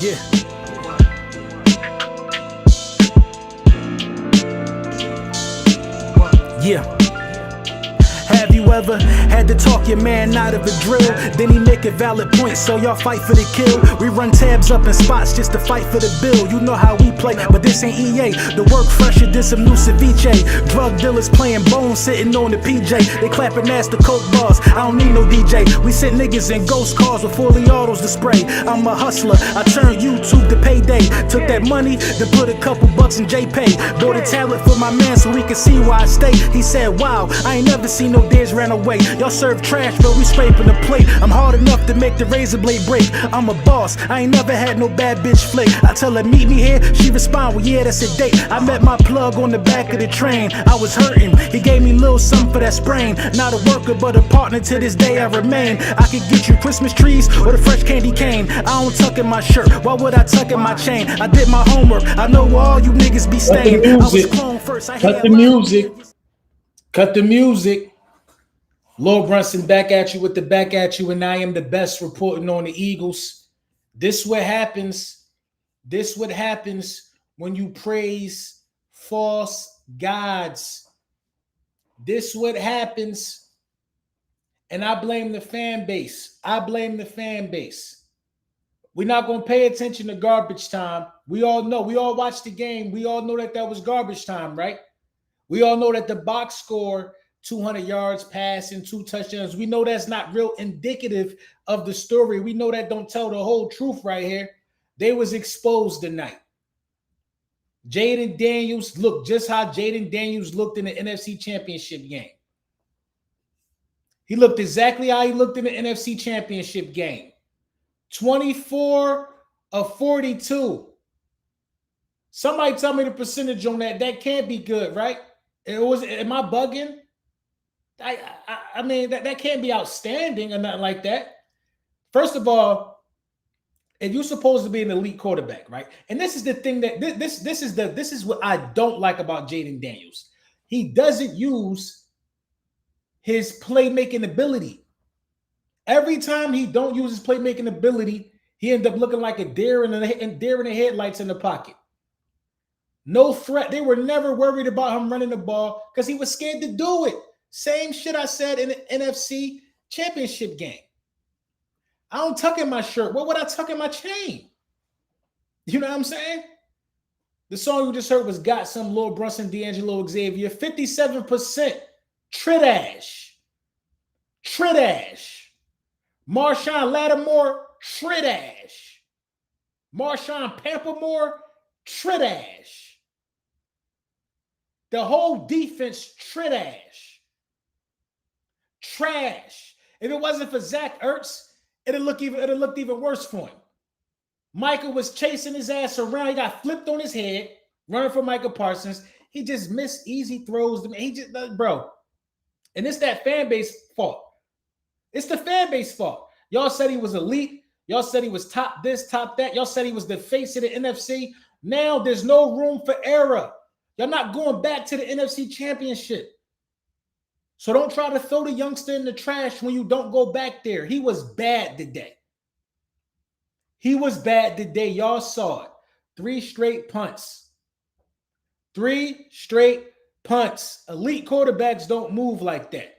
Yeah. Yeah. Have you ever had to talk your man out of a drill? Then he make a valid point, so y'all fight for the kill. We run tabs up in spots just to fight for the bill. You know how we play, but this ain't EA. The work fresher than some new ceviche. Drug dealers playing bones, sitting on the PJ. They clapping ass to coke bars. I don't need no DJ. We sent niggas in ghost cars with fully autos to spray. I'm a hustler. I turned YouTube to payday. Took that money, then put a couple bucks in JPay. Bought a tablet for my man so he could see why I stay. He said, wow, I ain't never seen no days ran away. Y'all serve trash, but we scraping the plate. I'm hard enough to make the razor blade break. I'm a boss, I ain't never had no bad bitch flick. I tell her meet me here, she respond, well yeah, that's a date. I met my plug on the back of the train. I was hurting, he gave me a little something for that sprain. Not a worker, but a partner, to this day I remain. I could get you Christmas trees or the fresh candy cane. I don't tuck in my shirt, why would I tuck in my chain? I did my homework, I know where all you niggas be staying. I was cloned first, Cut the music. Cut the music. Lord Brunson back at you with the back at you, and I am the best reporting on the Eagles. This what happens. This what happens when you praise false gods. This what happens. And I blame the fan base. I blame the fan base. We're not going to pay attention to garbage time. We all know. We all watched the game. We all know that was garbage time, right? We all know that the box score, 200 yards passing, 2 touchdowns. We know that's not real indicative of the story. We know that don't tell the whole truth right here. They was exposed tonight. Jayden Daniels looked just how Jayden Daniels looked in the NFC Championship game. He looked exactly how he looked in the NFC Championship game. 24 of 42. Somebody tell me the percentage on that. That can't be good, right? Am I bugging? I mean, that can't be outstanding or nothing like that. First of all, if you're supposed to be an elite quarterback, right? And this is the thing that this is what I don't like about Jayden Daniels. He doesn't use his playmaking ability. Every time he don't use his playmaking ability, he ends up looking like a deer in the headlights in the pocket. No threat. They were never worried about him running the ball because he was scared to do it. Same shit I said in the NFC Championship game. I don't tuck in my shirt. What would I tuck in my chain? You know what I'm saying? The song you just heard was Got Some, Lord Brunson, D'Angelo Xavier. 57% Tridash. Tridash. Marshawn Lattimore, Tridash. Marshawn Pampamore, Tridash. The whole defense, Tridash. Trash. If it wasn't for Zach Ertz, it'd looked even worse for him. Michael was chasing his ass around. He got flipped on his head, running for Michael Parsons. He just missed easy throws. He just, bro. And it's that fan base fault. It's the fan base fault. Y'all said he was elite. Y'all said he was top this, top that. Y'all said he was the face of the NFC. Now there's no room for error. Y'all not going back to the NFC Championship. So don't try to throw the youngster in the trash when you don't go back there. He was bad today. He was bad today. Y'all saw it. 3 straight punts. 3 straight punts. Elite quarterbacks don't move like that.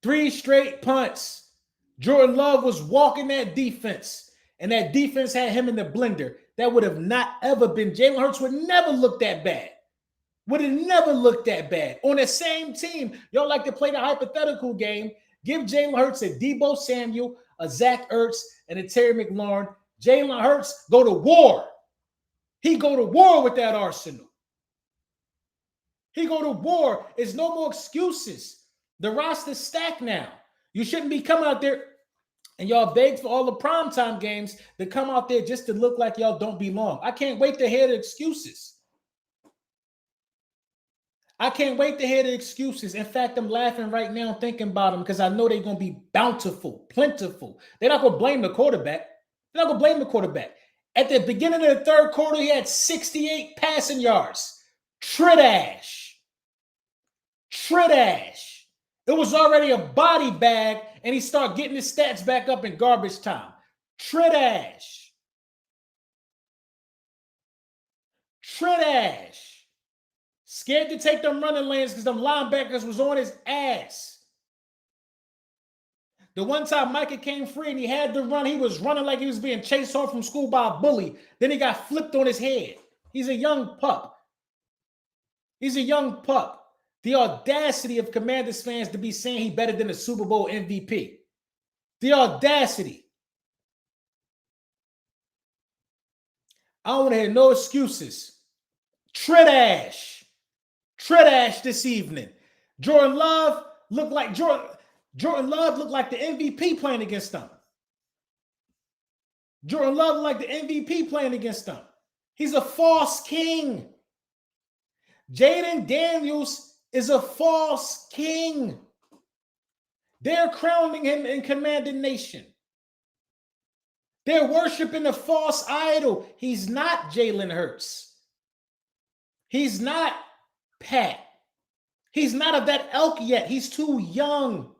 3 straight punts. Jordan Love was walking that defense, and that defense had him in the blender. That would have not ever been. Jalen Hurts would never look that bad. Would have never looked that bad. On the same team, y'all like to play the hypothetical game. Give Jalen Hurts a Deebo Samuel, a Zach Ertz, and a Terry McLaurin. Jalen Hurts go to war. He go to war with that arsenal. He go to war. There's no more excuses. The roster's stacked now. You shouldn't be coming out there and y'all begged for all the primetime games to come out there just to look like y'all don't belong. I can't wait to hear the excuses. I can't wait to hear the excuses. In fact, I'm laughing right now thinking about them because I know they're going to be bountiful, plentiful. They're not going to blame the quarterback. They're not going to blame the quarterback. At the beginning of the third quarter, he had 68 passing yards. Tridash. Tridash. It was already a body bag, and he started getting his stats back up in garbage time. Tridash. Trash. Scared to take them running lanes because them linebackers was on his ass. The one time Micah came free and he had to run, he was running like he was being chased home from school by a bully. Then he got flipped on his head. He's a young pup. He's a young pup. The audacity of Commanders fans to be saying he better than the Super Bowl MVP. The audacity. I don't want to hear no excuses. Trash this evening. Jordan Love looked like the MVP playing against them. Jordan Love looked like the MVP playing against them. He's a false king. Jayden Daniels is a false king. They're crowning him in Commander Nation. They're worshiping a false idol. He's not Jalen Hurts. He's not Pat. He's not of that ilk yet. He's too young.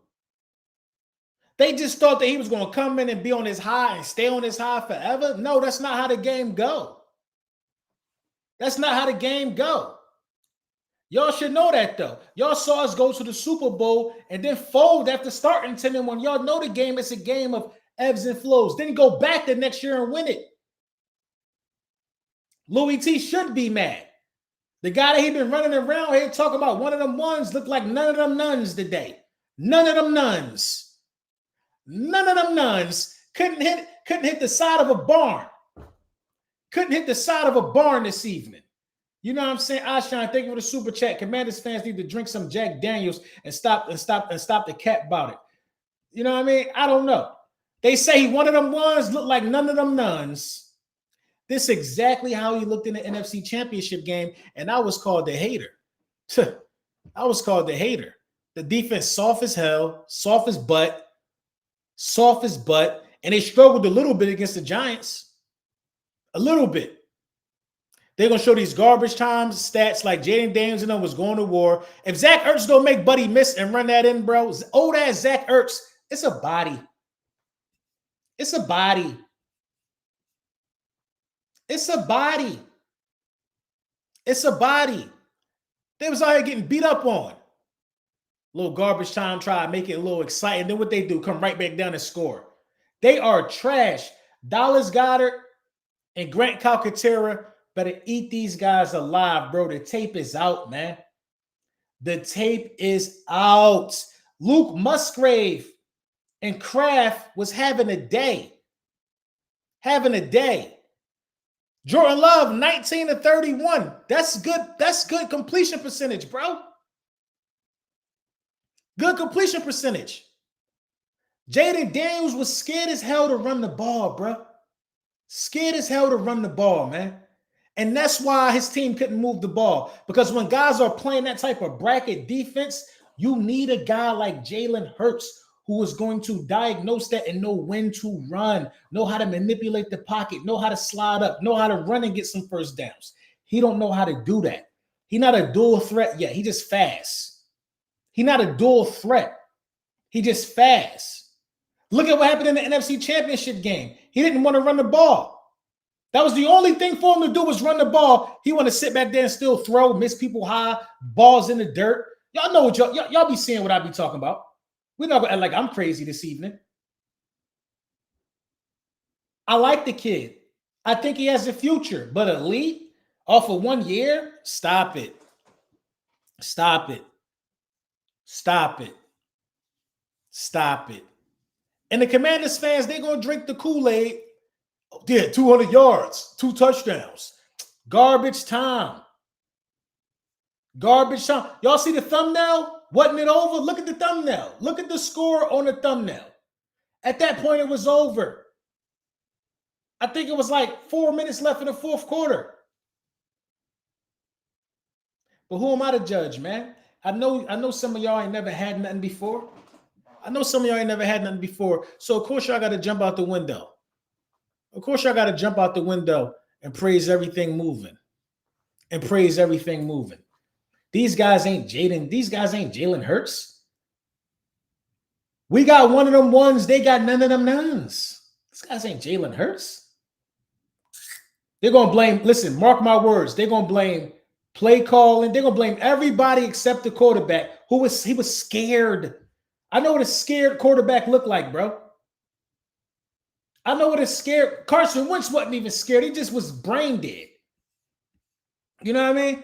They just thought that he was going to come in and be on his high and stay on his high forever. No, that's not how the game go. That's not how the game go. Y'all should know that, though. Y'all saw us go to the Super Bowl and then fold after starting 10-1. Y'all know the game is a game of ebbs and flows. Then go back the next year and win it. Louis T should be mad. The guy that he been running around here talking about one of them ones looked like none of them nuns today. None of them nuns. None of them nuns couldn't hit the side of a barn. Couldn't hit the side of a barn this evening. You know what I'm saying? Ashine, thank you for the super chat. Commanders fans need to drink some Jack Daniels and stop the cat about it. You know what I mean? I don't know. They say one of them ones looked like none of them nuns. This is exactly how he looked in the NFC Championship game, and I was called the hater. I was called the hater. The defense soft as hell, soft as butt, and they struggled a little bit against the Giants. A little bit. They're going to show these garbage times stats like Jayden Daniels and them was going to war. If Zach Ertz don't make Buddy miss and run that in, bro, old ass Zach Ertz, it's a body. It's a body. It's a body. It's a body. They was out here getting beat up on. Little garbage time, try to make it a little exciting. Then what they do, come right back down and score. They are trash. Dallas Goedert and Grant Calcaterra better eat these guys alive, bro. The tape is out, man. The tape is out. Luke Musgrave and Kraft was having a day. Having a day. Jordan Love, 19-31. That's good. That's good completion percentage, bro. Good completion percentage. Jayden Daniels was scared as hell to run the ball, bro. Scared as hell to run the ball, man. And that's why his team couldn't move the ball. Because when guys are playing that type of bracket defense, you need a guy like Jalen Hurts who is going to diagnose that and know when to run, know how to manipulate the pocket, know how to slide up, know how to run and get some first downs. He don't know how to do that. He's not a dual threat yet. He just fast. He's not a dual threat. He just fast. Look at what happened in the NFC Championship game. He didn't want to run the ball. That was the only thing for him to do was run the ball. He want to sit back there and still throw, miss people high, balls in the dirt. Y'all know what y'all be seeing what I be talking about. We're not going to act like I'm crazy this evening. I like the kid. I think he has a future. But elite off of 1 year? Stop it. Stop it. Stop it. Stop it. And the Commanders fans, they're going to drink the Kool-Aid. Yeah, 200 yards, 2 touchdowns. Garbage time. Garbage time. Y'all see the thumbnail? Wasn't it over? Look at the thumbnail. Look at the score on the thumbnail. At that point, it was over. I think it was like 4 minutes left in the fourth quarter. But who am I to judge, man? I know some of y'all ain't never had nothing before. So, of course, y'all got to jump out the window. Of course, y'all got to jump out the window and praise everything moving. These guys ain't Jalen Hurts. We got one of them ones. They got none of them nuns. These guys ain't Jalen Hurts. They're going to blame, listen, mark my words, they're going to blame play calling. They're going to blame everybody except the quarterback he was scared. I know what a scared quarterback looked like, bro. I know what a scared Carson Wentz wasn't even scared. He just was brain dead. You know what I mean?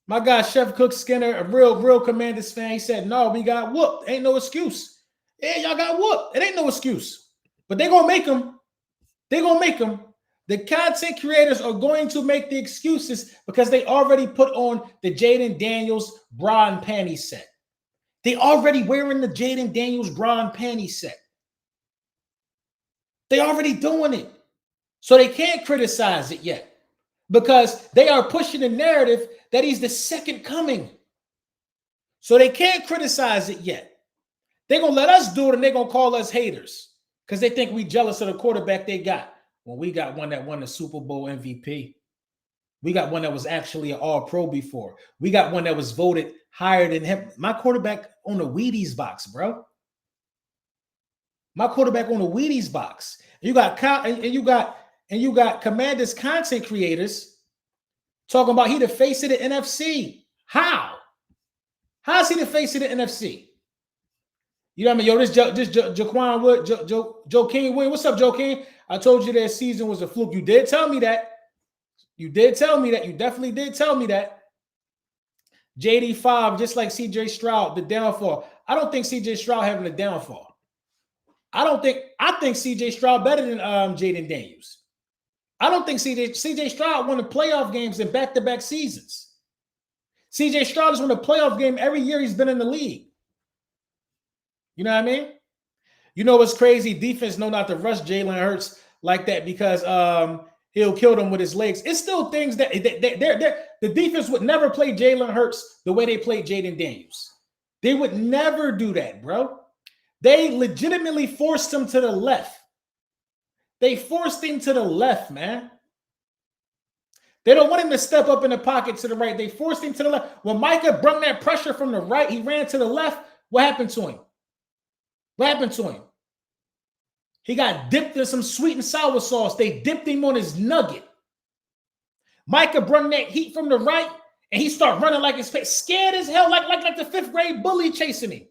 My guy, Chef Cook Skinner, a real Commanders fan, he said, no, we got whooped. Ain't no excuse. Yeah, y'all got whooped. It ain't no excuse. But they're going to make them. They're going to make them. The content creators are going to make the excuses because they already put on the Jayden Daniels bra and panty set. They already wearing the Jayden Daniels bra and panty set. They already doing it. So they can't criticize it yet because they are pushing the narrative that he's the second coming. So they can't criticize it yet. They're going to let us do it and they're going to call us haters because they think we jealous of the quarterback they got. Well, we got one that won the Super Bowl MVP. We got one that was actually an All-Pro before. We got one that was voted higher than him. My quarterback on the Wheaties box, bro. My quarterback on the Wheaties box. You got you got Commanders content creators talking about he the face of the NFC. How? How is he the face of the NFC? You know what I mean? Yo, this Jaquan Wood, Joe King Wood. What's up, Joe King? I told you that season was a fluke. You did tell me that. You did tell me that. You definitely did tell me that. JD5, just like CJ Stroud, the downfall. I don't think CJ Stroud having a downfall. I think CJ Stroud better than Jayden Daniels. I don't think CJ Stroud won the playoff games in back-to-back seasons. CJ Stroud has won a playoff game every year he's been in the league. You know what I mean? You know what's crazy? Defense know not to rush Jalen Hurts like that because he'll kill them with his legs. It's still things that the defense would never play Jalen Hurts the way they played Jayden Daniels. They would never do that, bro. They legitimately forced him to the left. They forced him to the left, man. They don't want him to step up in the pocket to the right. They forced him to the left. When Micah brought that pressure from the right, he ran to the left. What happened to him? What happened to him? He got dipped in some sweet and sour sauce. They dipped him on his nugget. Micah brought that heat from the right, and he started running like his face, scared as hell, like the fifth grade bully chasing him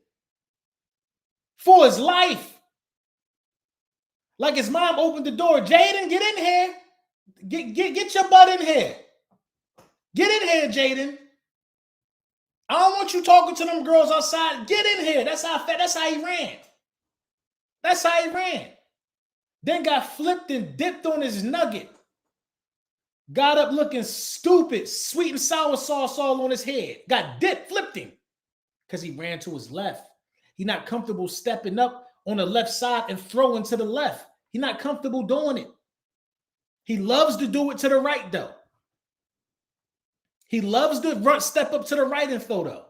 for his life. Like his mom opened the door. Jayden, get in here. Get your butt in here. Get in here, Jayden. I don't want you talking to them girls outside. Get in here. That's how he ran. That's how he ran. Then got flipped and dipped on his nugget. Got up looking stupid, sweet and sour sauce all on his head. Got dipped, flipped him because he ran to his left. He's not comfortable stepping up on the left side and throwing to the left. He's not comfortable doing it. He loves to do it to the right, though. He loves to step up to the right and throw, though.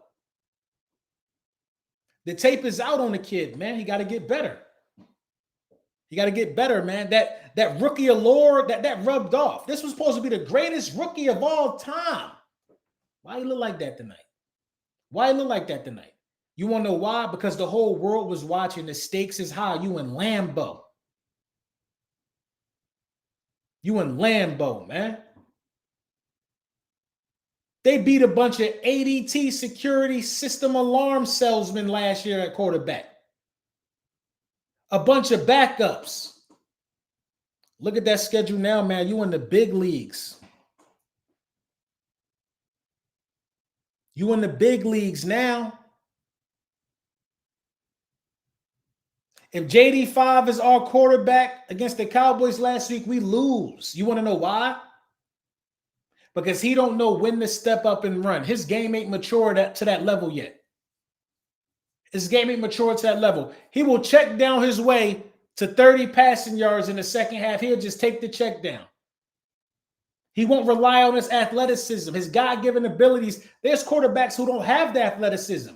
The tape is out on the kid, man. He got to get better. You got to get better, man. That rookie allure, that rubbed off. This was supposed to be the greatest rookie of all time. Why he look like that tonight? Why he look like that tonight? You want to know why? Because the whole world was watching. The stakes is high. You in Lambeau. You in Lambeau, man. They beat a bunch of ADT security system alarm salesmen last year at quarterback. A bunch of backups. Look at that schedule now, man. You in the big leagues. You in the big leagues now. If JD5 is our quarterback against the Cowboys last week, we lose. You want to know why? Because he don't know when to step up and run. His game ain't matured to that level yet. His game ain't matured to that level. He will check down his way to 30 passing yards in the second half. He'll just take the check down. He won't rely on his athleticism, his God-given abilities. There's quarterbacks who don't have the athleticism.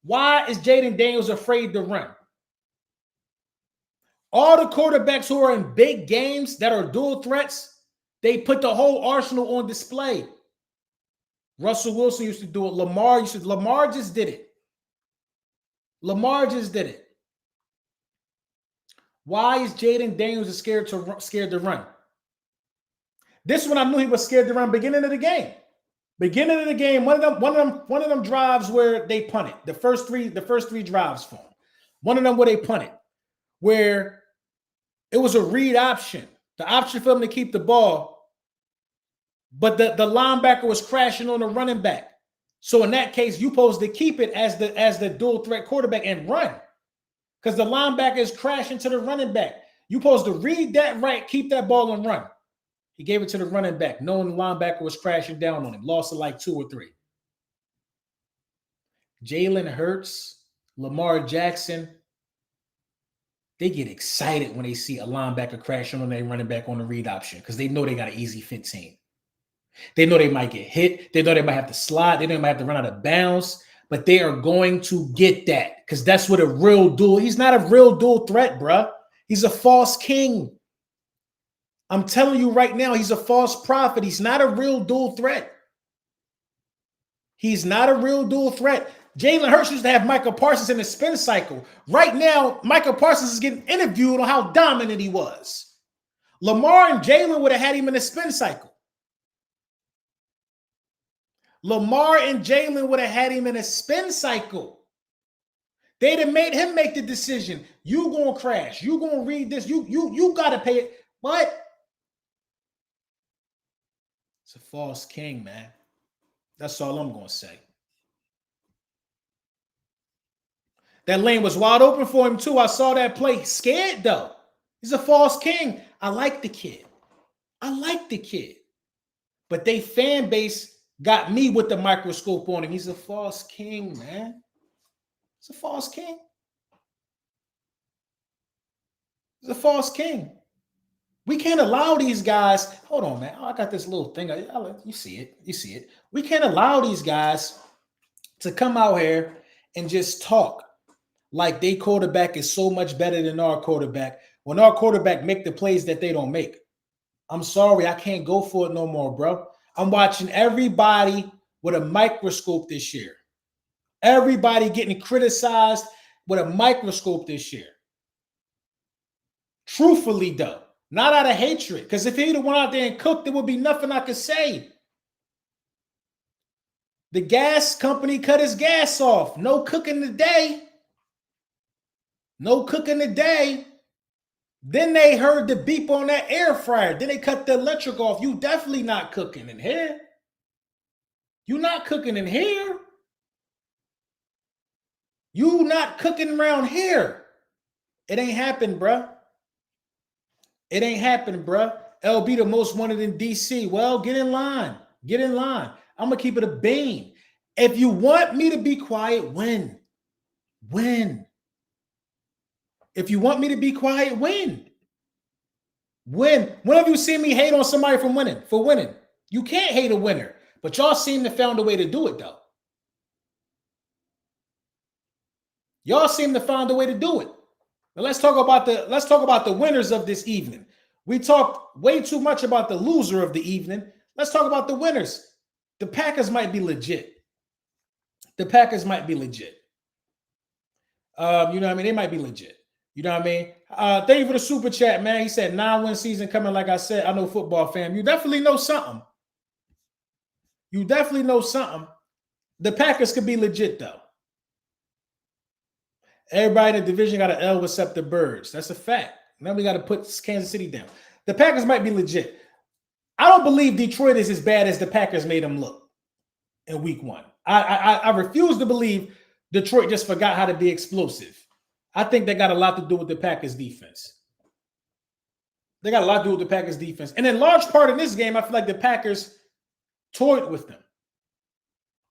Why is Jayden Daniels afraid to run? All the quarterbacks who are in big games that are dual threats, they put the whole arsenal on display. Russell Wilson used to do it. Lamar just did it. Lamar just did it. Why is Jayden Daniels scared to run? This one I knew he was scared to run beginning of the game. Beginning of the game, one of them drives where they punted. The first three drives for him. One of them where they punted, where it was a read option. The option for him to keep the ball, but the linebacker was crashing on the running back. So in that case, you're supposed to keep it as the dual threat quarterback and run. Because the linebacker is crashing to the running back. You're supposed to read that right, keep that ball and run. He gave it to the running back, knowing the linebacker was crashing down on him. Lost it like 2 or 3. Jalen Hurts, Lamar Jackson, they get excited when they see a linebacker crashing on their running back on the read option because they know they got an easy fit team. They know they might get hit. They know they might have to slide. They know they might have to run out of bounds, but they are going to get that because that's what a real dual. He's not a real dual threat, bruh. He's a false king. I'm telling you right now, he's a false prophet. He's not a real dual threat. He's not a real dual threat. Jalen Hurts used to have Michael Parsons in the spin cycle. Right now, Michael Parsons is getting interviewed on how dominant he was. Lamar and Jalen would have had him in the spin cycle. Lamar and Jalen would have had him in a spin cycle. They'd have made him make the decision. You gonna crash. You gonna read this. You gotta pay it. But it's a false king, man. That's all I'm gonna say. That lane was wide open for him too. I saw that play. Scared though. He's a false king. I like the kid. But they fan base got me with the microscope on him. He's a false king, man. He's a false king. He's a false king. We can't allow these guys. Hold on, man. Oh, I got this little thing. You see it. We can't allow these guys to come out here and just talk like their quarterback is so much better than our quarterback when our quarterback make the plays that they don't make. I'm sorry. I can't go for it no more, bro. I'm watching everybody with a microscope this year. Everybody getting criticized with a microscope this year. Truthfully, though, not out of hatred, because if he'd have went out there and cooked, there would be nothing I could say. The gas company cut his gas off. No cooking today. No cooking today. Then they heard the beep on that air fryer. Then they cut the electric off. You definitely not cooking in here. You not cooking in here. You not cooking around here. It ain't happened, bruh. It ain't happened, bruh. LB the most wanted in DC. Well, get in line. Get in line. I'm going to keep it a bean. If you want me to be quiet, win. Win. If you want me to be quiet, win. Win. When have you seen me hate on somebody for winning? You can't hate a winner. But y'all seem to found a way to do it, though. Y'all seem to find a way to do it. Now let's talk about the winners of this evening. We talked way too much about the loser of the evening. Let's talk about the winners. The Packers might be legit. The Packers might be legit. You know what I mean? They might be legit. You know what I mean? Thank you for the super chat, man. He said 9-win season coming. Like I said, I know football fam. You definitely know something. You definitely know something. The Packers could be legit though. Everybody in the division got an L except the Birds. That's a fact. Now we got to put Kansas City down. The Packers might be legit. I don't believe Detroit is as bad as the Packers made them look in week 1. I refuse to believe Detroit just forgot how to be explosive. I think they got a lot to do with the Packers defense. They got a lot to do with the Packers defense. And in large part in this game, I feel like the Packers toyed with them.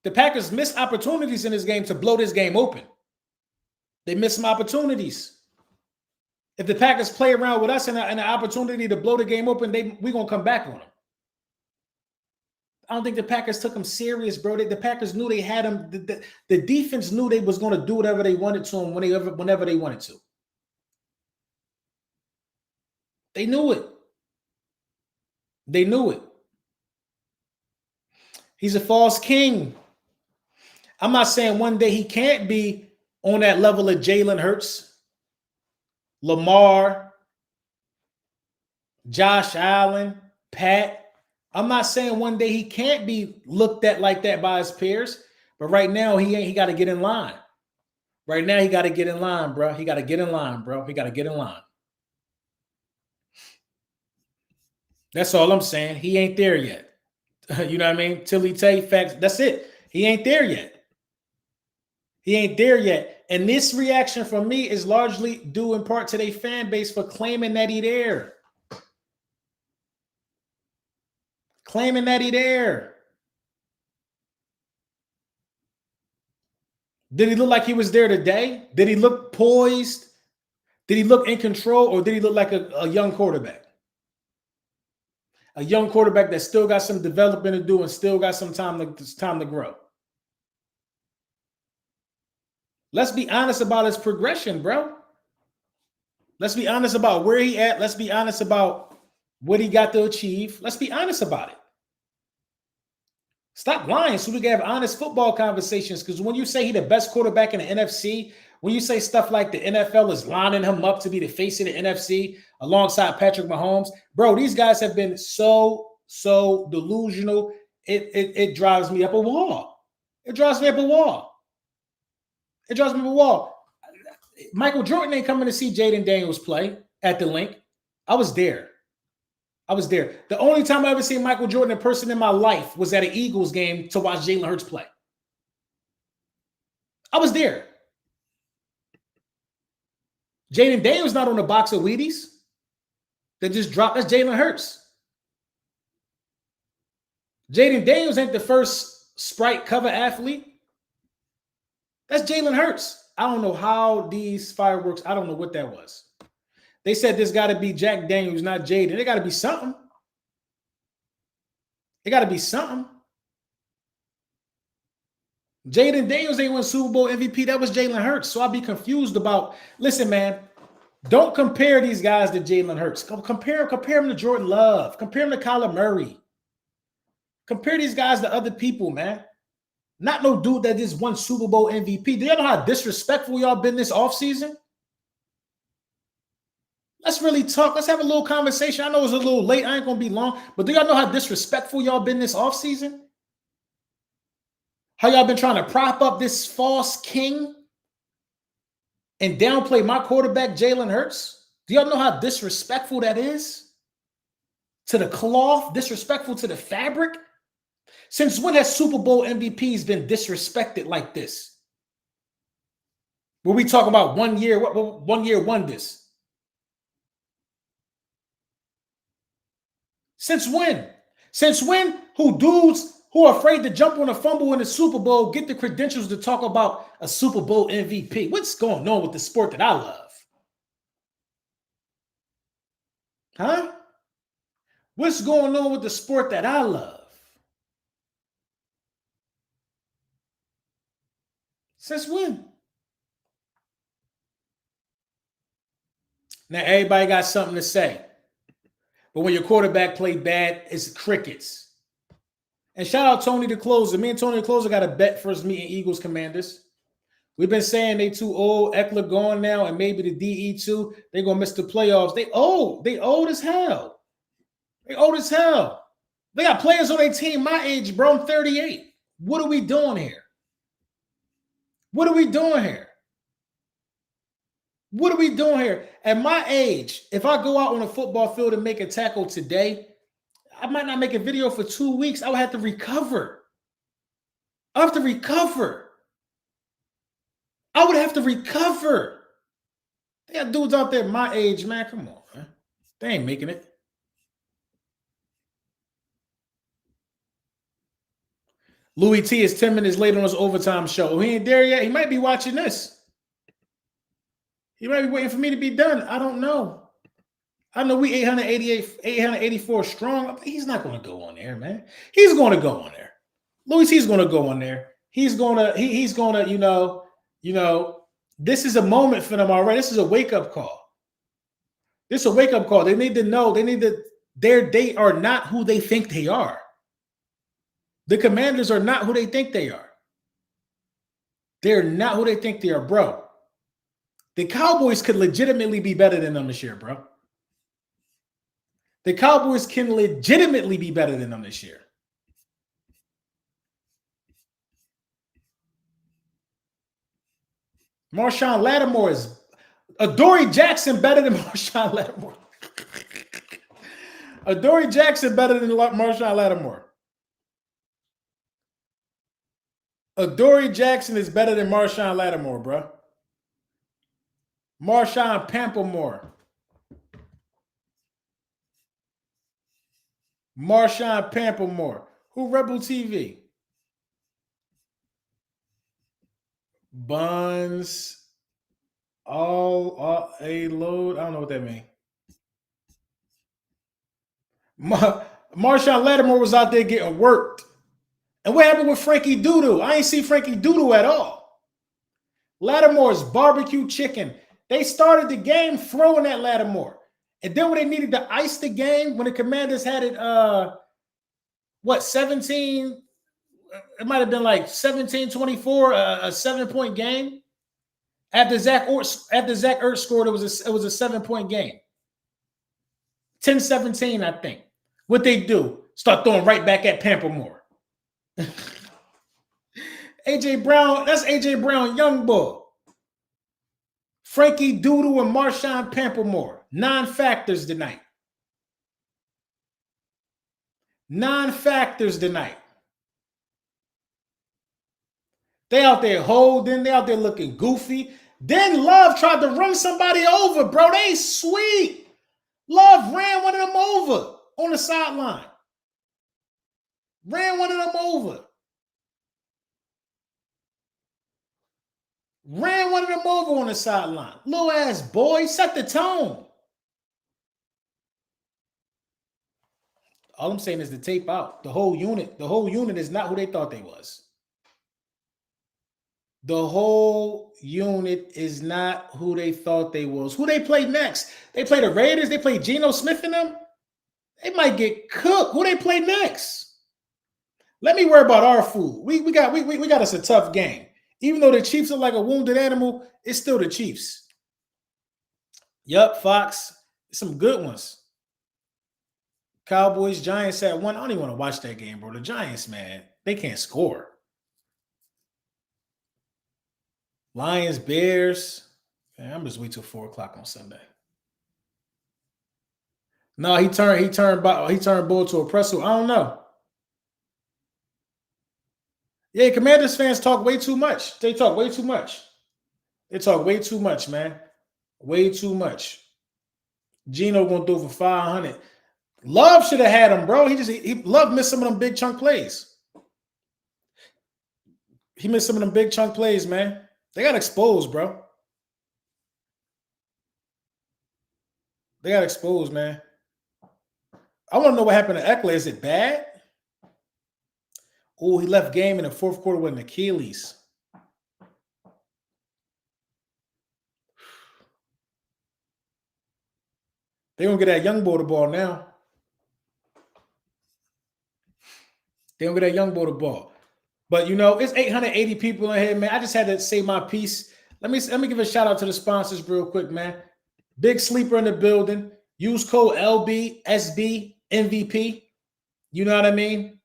The Packers missed opportunities in this game to blow this game open. They missed some opportunities. If the Packers play around with us and an opportunity to blow the game open, we're going to come back on them. I don't think the Packers took them serious, bro. The Packers knew they had them. The defense knew they was going to do whatever they wanted to them whenever they wanted to. They knew it. They knew it. He's a false king. I'm not saying one day he can't be on that level of Jalen Hurts, Lamar, Josh Allen, Pat. I'm not saying one day he can't be looked at like that by his peers, but right now he ain't. He got to get in line. Right now he got to get in line, bro. He got to get in line, bro. He got to get in line. That's all I'm saying. He ain't there yet. You know what I mean? Tilly Tay facts. That's it. He ain't there yet. He ain't there yet. And this reaction from me is largely due in part to their fan base for claiming that he there. Claiming that he there. Did he look like he was there today? Did he look poised? Did he look in control, or did he look like a young quarterback? A young quarterback that still got some development to do and still got some time to grow. Let's be honest about his progression, bro. Let's be honest about where he at. Let's be honest about what he got to achieve. Let's be honest about it. Stop lying so we can have honest football conversations, because when you say he's the best quarterback in the NFC, when you say stuff like the NFL is lining him up to be the face of the NFC alongside Patrick Mahomes, bro, these guys have been so delusional. It drives me up a wall. It drives me up a wall. It drives me up a wall. Michael Jordan ain't coming to see Jayden Daniels play at the link. I was there. The only time I ever seen Michael Jordan in person in my life was at an Eagles game to watch Jalen Hurts play. I was there. Jayden Daniels not on a box of Wheaties that just dropped. That's Jalen Hurts. Jayden Daniels ain't the first Sprite cover athlete. That's Jalen Hurts. I don't know how these fireworks, I don't know what that was. They said this got to be Jack Daniels, not Jayden. It got to be something. It got to be something. Jayden Daniels ain't won Super Bowl MVP. That was Jalen Hurts. So I'll be confused about, listen, man, don't compare these guys to Jalen Hurts. Compare him to Jordan Love. Compare him to Kyler Murray. Compare these guys to other people, man. Not no dude that just won Super Bowl MVP. Do y'all know how disrespectful y'all been this offseason? Let's really talk. Let's have a little conversation. I know it's a little late. I ain't going to be long. But do y'all know how disrespectful y'all been this offseason? How y'all been trying to prop up this false king and downplay my quarterback, Jalen Hurts? Do y'all know how disrespectful that is? To the cloth, disrespectful to the fabric? Since when has Super Bowl MVPs been disrespected like this? Were we talking about 1 year? What 1 year wonders? Since when? Since when? Who dudes who are afraid to jump on a fumble in the Super Bowl get the credentials to talk about a Super Bowl MVP? What's going on with the sport that I love? Huh? What's going on with the sport that I love? Since when? Now, everybody got something to say. But when your quarterback played bad, it's crickets. And shout out Tony the Closer. Me and Tony the Closer got a bet for us meeting Eagles Commanders. We've been saying they too old. Eckler gone now, and maybe the DE too. They're going to miss the playoffs. They old. They old as hell. They old as hell. They got players on their team my age, bro. I'm 38. What are we doing here? What are we doing here? What are we doing here? At my age, if I go out on a football field and make a tackle today, I might not make a video for 2 weeks. I would have to recover. I have to recover. I would have to recover. They got dudes out there my age, man. Come on, man. They ain't making it. Louis T is 10 minutes late on his overtime show. He ain't there yet. He might be watching this. He might be waiting for me to be done. I don't know. I know we 884 strong. He's not going to go on there, man. He's going to go on there. Louis T's going to go on there. He's going to, this is a moment for them already. This is a wake-up call. This is a wake-up call. They need to know. They are not who they think they are. The Commanders are not who they think they are. They're not who they think they are, bro. The Cowboys could legitimately be better than them this year, bro. The Cowboys can legitimately be better than them this year. Marshawn Lattimore is Adoree Jackson better than Marshawn Lattimore. Adoree Jackson better than Marshawn Lattimore. Adoree Jackson is better than Marshawn Lattimore, bro. Marshawn Pamplemore. Marshawn Pamplemore. Who Rebel TV? Buns. All a load. I don't know what that means. Marshawn Lattimore was out there getting worked. And what happened with Frankie Doodoo? I ain't see Frankie Doodoo at all. Lattimore's barbecue chicken. They started the game throwing at Lattimore. And then when they needed to ice the game, when the Commanders had it, 17? It might have been like 17-24, a 7-point game. After Zach Ertz scored, it was a 7-point game. 10-17, I think. What they do? Start throwing right back at Pamplemore. AJ Brown, that's AJ Brown, young boy. Frankie Doodoo and Marshawn Pamplemore. Non-factors tonight. Non-factors tonight. They out there holding. They out there looking goofy. Then Love tried to run somebody over, bro. They sweet. Love ran one of them over on the sideline. Ran one of them over. Ran one of them over on the sideline. Little ass boy, set the tone. All I'm saying is the tape out. The whole unit is not who they thought they was. The whole unit is not who they thought they was. Who they play next? They play the Raiders. They play Geno Smith and them. They might get cooked. Who they play next? Let me worry about our food. We got us a tough game. Even though the Chiefs are like a wounded animal, it's still the Chiefs. Yup, Fox. Some good ones. Cowboys, Giants at 1. I don't even want to watch that game, bro. The Giants, man, they can't score. Lions, Bears. Man, I'm just wait till 4 o'clock on Sunday. No, he turned Bull to a pretzel. I don't know. Yeah, Commanders fans talk way too much. They talk way too much. They talk way too much, man. Way too much. Geno gonna throw for 500. Love should have had him, bro. Love missed some of them big chunk plays. He missed some of them big chunk plays, man. They got exposed, bro. They got exposed, man. I want to know what happened to Eckler. Is it bad? Oh, he left game in the fourth quarter with an Achilles. They're going to get that young boy the ball now. They're going to get that young boy the ball. But, you know, it's 880 people in here, man. I just had to say my piece. Let me give a shout out to the sponsors real quick, man. Big Sleeper in the building. Use code LBSB MVP. You know what I mean?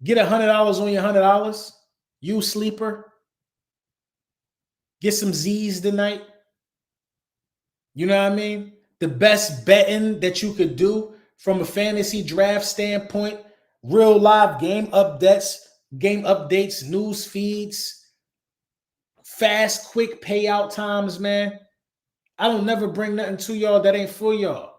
Get $100 on your $100. Use Sleeper. Get some Z's tonight. You know what I mean? The best betting that you could do from a fantasy draft standpoint. Real live game updates, news feeds, fast, quick payout times, man. I don't never bring nothing to y'all that ain't for y'all.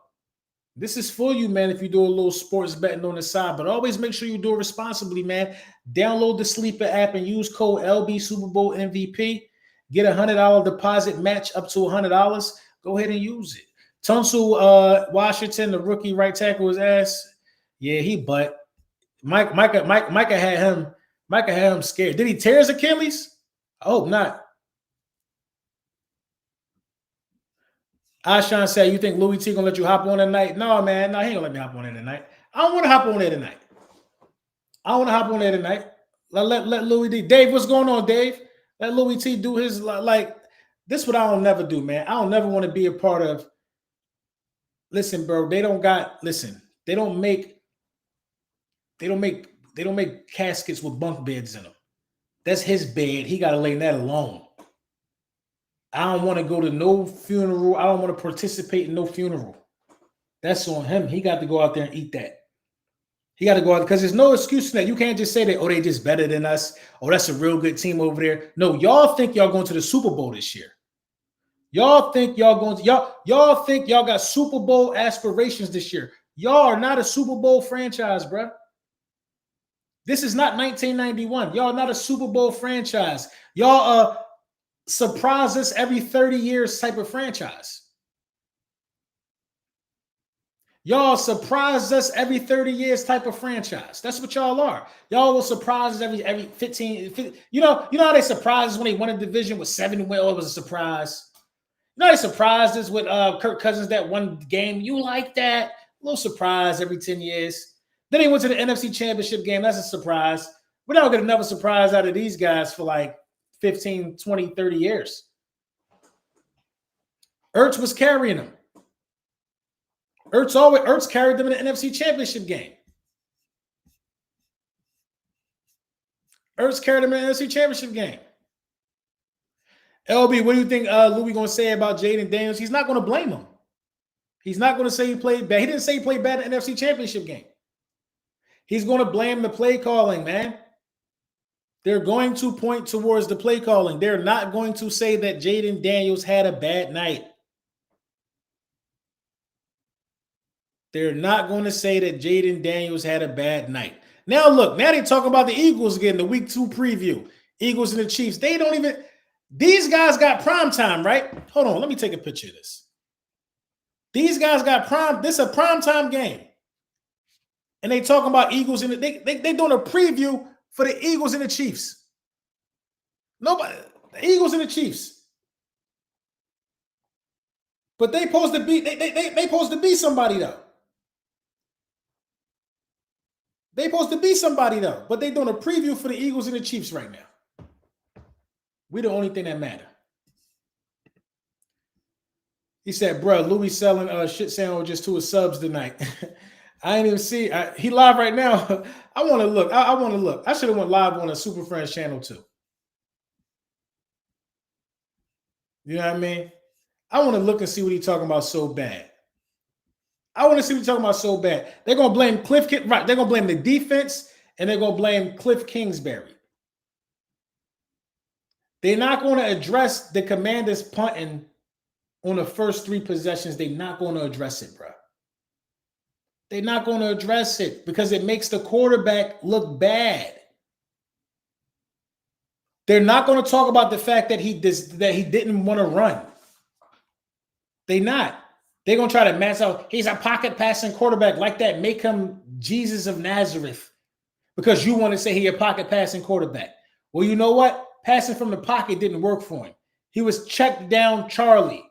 This is for you, man, if you do a little sports betting on the side. But always make sure you do it responsibly, man. Download the Sleeper app and use code LB Super Bowl MVP. Get a $100 deposit match up to $100. Go ahead and use it. Tunsil Washington, the rookie right tackle, his ass. Yeah, he butt. Micah had him scared. Did he tear his Achilles? I hope not. Ashan said, you think Louis T gonna let you hop on tonight? No, man. No, he ain't gonna let me hop on there tonight. I don't want to hop on there tonight. Let Louis D. Dave, what's going on, Dave? Let Louis T do his, like, this is what I don't never do, man. I don't never want to be a part of Listen, bro, they don't got, listen, they don't make, they don't make, they don't make caskets with bunk beds in them. That's his bed. He got to lay that alone. I don't want to go to no funeral. I don't want to participate in no funeral. That's on him. He got to go out there and eat that. He got to go out because there's no excuse for that. You can't just say that, oh, they just better than us. Oh, that's a real good team over there. No, y'all think y'all going to the Super Bowl this year. Y'all think y'all going to, y'all think y'all got Super Bowl aspirations this year. Y'all are not a Super Bowl franchise, bro. This is not 1991. Y'all not a Super Bowl franchise. Y'all surprise us every 30 years type of franchise. Y'all surprise us every 30 years type of franchise. That's what y'all are. Y'all will surprise us every 15. You know how they surprised us when they won a division with 7 wins. It was a surprise. You know they surprised us with Kirk Cousins that one game. You like that? A little surprise every 10 years. Then they went to the NFC Championship game. That's a surprise. We're not going to get another surprise out of these guys for like 15, 20, 30 years. Ertz was carrying them. Ertz carried them in the NFC Championship game. Ertz carried them in the NFC Championship game. LB, what do you think Louis going to say about Jayden Daniels? He's not going to blame him. He's not going to say he played bad. He didn't say he played bad in the NFC Championship game. He's going to blame the play calling, man. They're going to point towards the play calling. They're not going to say that Jayden Daniels had a bad night. They're not going to say that Jayden Daniels had a bad night. Now, look, now they talk about the Eagles again, the week 2 preview. Eagles and the Chiefs. They don't even, these guys got prime time, right? Hold on, let me take a picture of this. These guys got prime, this is a prime time game. And they talking about Eagles and they doing a preview for the Eagles and the Chiefs. Nobody, the Eagles and the Chiefs. But they supposed to be, they supposed to be somebody though. They supposed to be somebody though. But they doing a preview for the Eagles and the Chiefs right now. We the only thing that matter. He said, bro, Louis selling shit sandwiches to his subs tonight. I ain't even see. He live right now. I want to look. I want to look. I should have went live on a Super Friends channel too. You know what I mean? I want to look and see what he's talking about so bad. I want to see what he's talking about so bad. They're going to blame Cliff. Right. They're going to blame the defense and they're going to blame Cliff Kingsbury. They're not going to address the Commanders punting on the first 3 possessions. They're not going to address it, bro. They're not going to address it because it makes the quarterback look bad. They're not going to talk about the fact that he didn't want to run. They're not. They're going to try to match out. He's a pocket passing quarterback like that. Make him Jesus of Nazareth because you want to say he's a pocket passing quarterback. Well, you know what? Passing from the pocket didn't work for him. He was check down Charlie.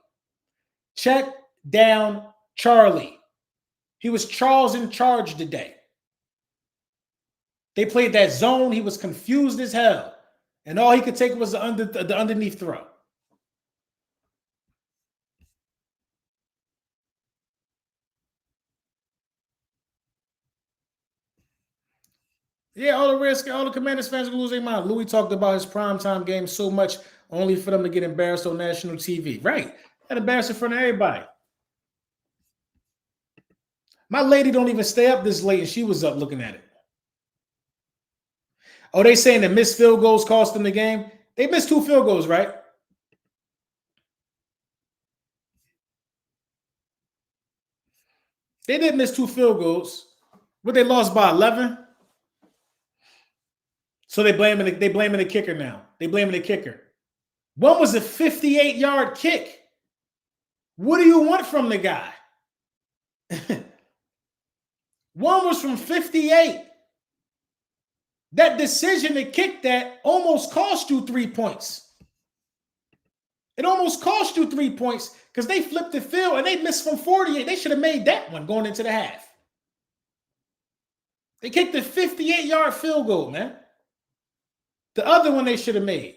Check down Charlie. He was Charles in charge today. They played that zone. He was confused as hell. And all he could take was the underneath throw. Yeah, all the Commanders fans are going to lose their mind. Louis talked about his primetime game so much only for them to get embarrassed on national TV. Right. That embarrassed in front of everybody. My lady don't even stay up this late, and she was up looking at it. Oh, they saying that missed field goals cost them the game? They missed 2 field goals, right? They did miss 2 field goals, but they lost by 11. So they blaming the kicker now. They blaming the kicker. One was a 58-yard kick. What do you want from the guy? One was from 58. That decision to kick that almost cost you 3 points. It almost cost you 3 points because they flipped the field and they missed from 48. They should have made that one going into the half. They kicked a 58-yard field goal, man. The other one they should have made.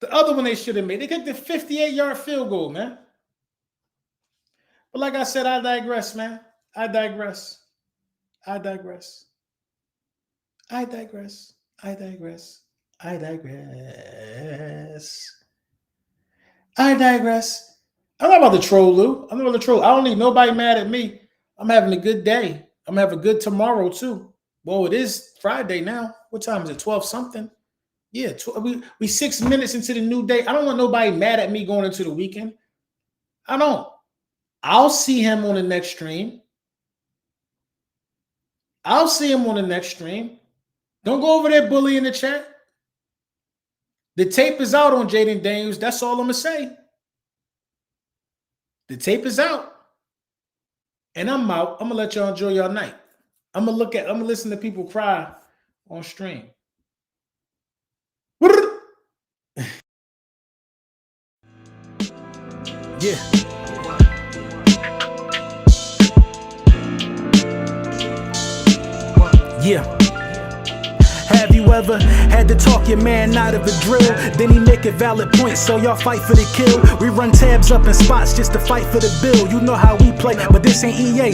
The other one they should have made. They kicked the 58-yard field goal, man. But like I said, I digress, man. I digress. I digress. I digress. I digress. I digress. I digress. I'm not about to troll, Lou. I'm not about to troll. I don't need nobody mad at me. I'm having a good day. I'm gonna have a good tomorrow too. Well, it is Friday now. What time is it? 12 something. Yeah, we 6 minutes into the new day. I don't want nobody mad at me going into the weekend. I don't. I'll see him on the next stream. I'll see him on the next stream. Don't go over there bullying the chat. The tape is out on Jayden Daniels. That's all I'm gonna say. The tape is out. And I'm out. I'm gonna let y'all enjoy your night. I'm gonna listen to people cry on stream. Yeah. Yeah. Have you ever had to talk your man out of a drill? Then he make a valid point, so y'all fight for the kill. We run tabs up in spots just to fight for the bill. You know how we play, but this ain't EA.